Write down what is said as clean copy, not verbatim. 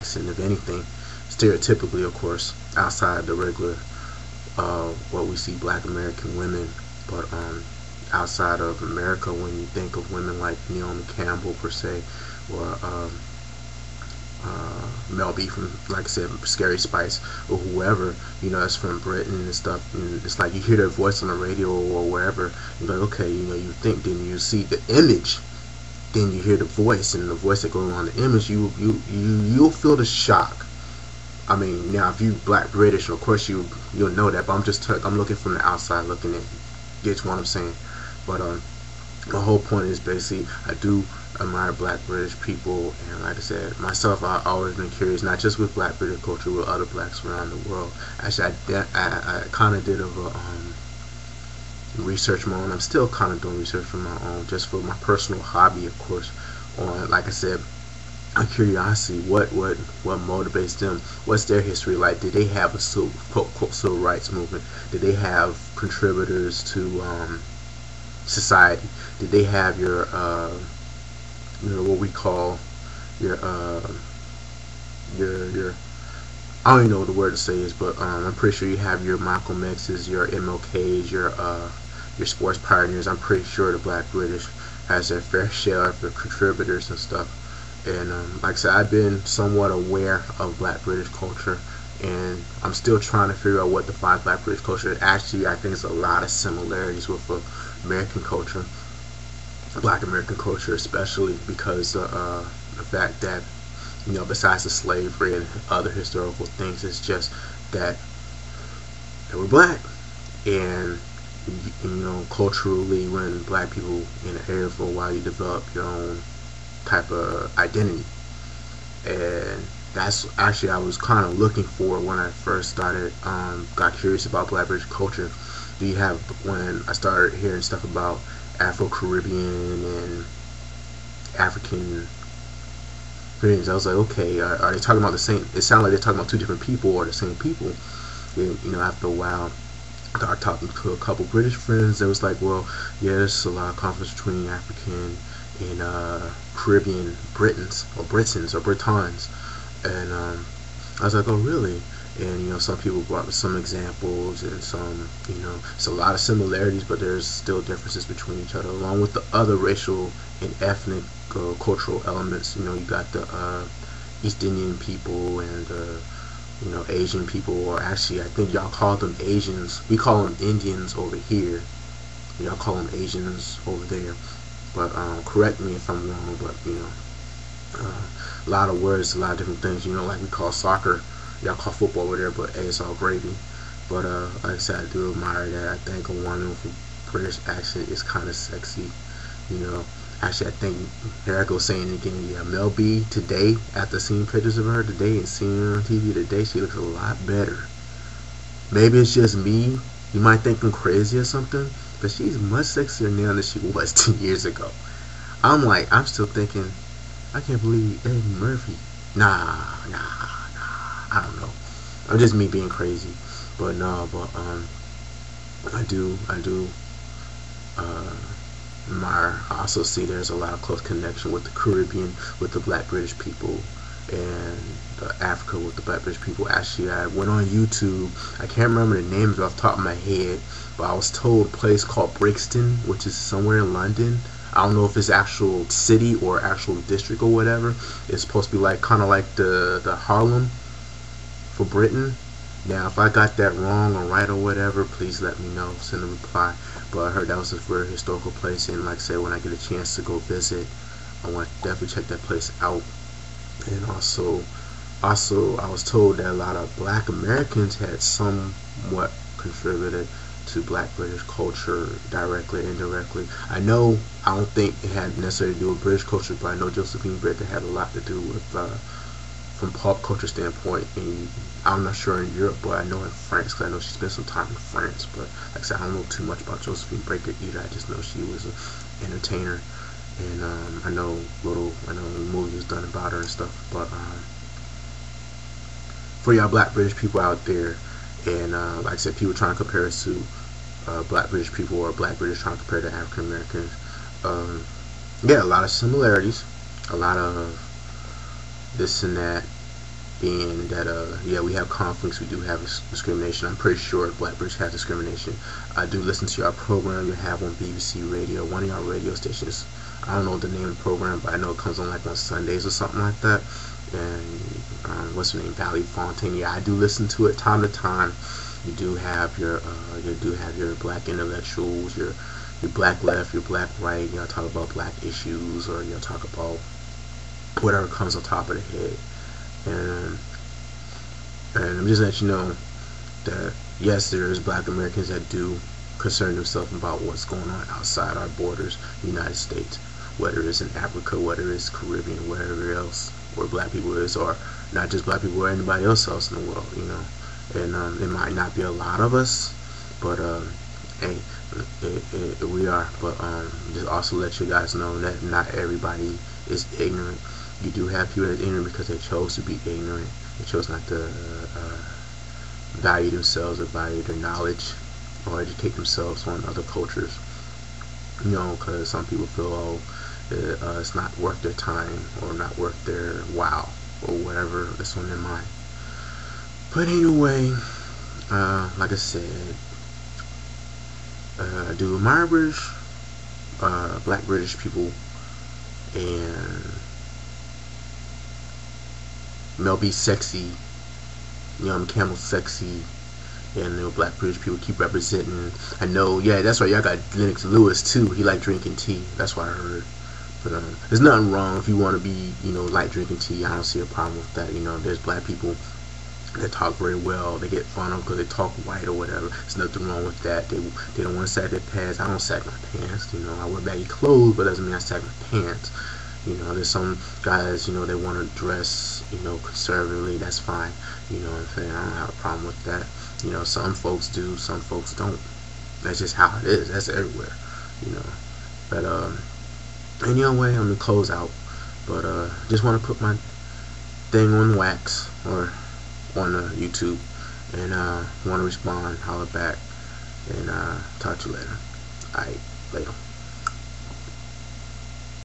and if anything, stereotypically, of course, outside the regular what we see black American women, but outside of America, when you think of women like Naomi Campbell per se, or Mel B from, like I said, Scary Spice, or whoever, that's from Britain and stuff, and it's like you hear their voice on the radio or wherever, you're like, okay, you think, then you see the image, then you hear the voice, and the voice that goes on the image, you'll feel the shock. I mean, now if you black British, of course you'll know that, but I'm looking from the outside looking in. Get what I'm saying? But my whole point is basically I do admire black British people, and like I said, myself, I've always been curious, not just with black British culture, with other blacks around the world. Actually, I kind of did research my own. I'm still kind of doing research for my own, just for my personal hobby, of course. On, like I said, on curiosity, what motivates them? What's their history like? Did they have a civil rights movement? Did they have contributors to society? Did they have your what we call your I don't even know what the word to say is, but I'm pretty sure you have your Malcolm X's, your MLK's, your sports pioneers. I'm pretty sure the black British has their fair share of the contributors and stuff. And like I said, I've been somewhat aware of black British culture, and I'm still trying to figure out what defines black British culture. Actually, I think there's a lot of similarities with American culture, black American culture, especially because the fact that, besides the slavery and other historical things, it's just that they were black. And culturally, when black people in an area for a while, you develop your own type of identity, and that's actually I was kind of looking for when I first started got curious about black British culture. Do you have, when I started hearing stuff about Afro-Caribbean and African things, I was like, okay, are they talking about the same? It sounded like they're talking about two different people or the same people. And, after a while, I started talking to a couple British friends. They was like, well, yeah, there's a lot of conflict between African and Caribbean Britons or Britons, and I was like, oh really? And some people brought up some examples, and some, it's a lot of similarities, but there's still differences between each other, along with the other racial and ethnic cultural elements. You got the East Indian people and Asian people, or actually I think y'all call them Asians. We call them Indians over here. Y'all call them Asians over there. But correct me if I'm wrong, but a lot of words, a lot of different things, like we call soccer, y'all call football over there, but hey, it's all gravy. But like I said, I do admire that. I think a woman with a British accent is kind of sexy. Actually, I think, here I go saying it again, yeah, Mel B today, after seeing pictures of her today and seeing her on TV today, she looks a lot better. Maybe it's just me. You might think I'm crazy or something, but she's much sexier now than she was 10 years ago. I'm still thinking, I can't believe Eddie Murphy. Nah, I don't know. I'm just me being crazy. But no, I do admire. I also see there's a lot of close connection with the Caribbean, with the black British people, and Africa with the black British people. Actually, I went on YouTube. I can't remember the name of it off the top of my head, but I was told a place called Brixton, which is somewhere in London. I don't know if it's actual city or actual district or whatever. It's supposed to be kind of like the Harlem for Britain. Now, if I got that wrong or right or whatever, please let me know. Send a reply. But I heard that was a very historical place, and like I said, when I get a chance to go visit, I want to definitely check that place out. And also, I was told that a lot of black Americans had somewhat contributed to black British culture, directly or indirectly. I don't think it had necessarily to do with British culture, but I know Josephine Baker had a lot to do with, from pop culture standpoint, and I'm not sure in Europe, but I know in France, because I know she spent some time in France. But like I said, I don't know too much about Josephine Baker either. I just know she was an entertainer, and I know a movie was done about her and stuff. But for y'all black British people out there, and like I said, people trying to compare us to black British people, or black British trying to compare to African Americans, yeah, a lot of similarities, a lot of this and that, being that yeah, we have conflicts, we do have discrimination. I'm pretty sure Black British has discrimination. I do listen to your program you have on BBC Radio, one of your radio stations. I don't know the name of the program, but I know it comes on like on Sundays or something like that. And what's her name, Valley Fontaine? Yeah, I do listen to it time to time. You do have your black intellectuals, your black left, your black right. Y'all talk about black issues, or y'all talk about whatever comes on top of the head. And I'm just letting you know that yes, there's Black Americans that do concern themselves about what's going on outside our borders, the United States, whether it's in Africa, whether it's Caribbean, wherever else where Black people is, or not just Black people, or anybody else in the world, you know. And it might not be a lot of us, but hey, we are. But just also let you guys know that not everybody is ignorant. You do have people that are ignorant because they chose to be ignorant. They chose not to value themselves or value their knowledge or educate themselves on other cultures. You know, because some people feel, oh, it's not worth their time or not worth their while or whatever that's on their mind. But anyway, like I said, I do admire British, Black British people, and Mel B sexy, Young Camel sexy, and the Black British people keep representing. I know, yeah, that's right. Y'all got Lennox Lewis too. He like drinking tea. That's what I heard. But there's nothing wrong if you want to be, you know, like drinking tea. I don't see a problem with that. You know, there's Black people that talk very well. They get fun of because they talk white or whatever. There's nothing wrong with that. They don't want to sag their pants. I don't sag my pants. You know, I wear baggy clothes, but doesn't mean I sag my pants. You know, there's some guys, you know, they want to dress, you know, conservatively. That's fine. You know what I'm saying? I don't have a problem with that. You know, some folks do, some folks don't. That's just how it is. That's everywhere. You know. But anyway, I'm gonna close out. But just want to put my thing on wax or on YouTube, and want to respond, holler back, and talk to you later. Alright, later.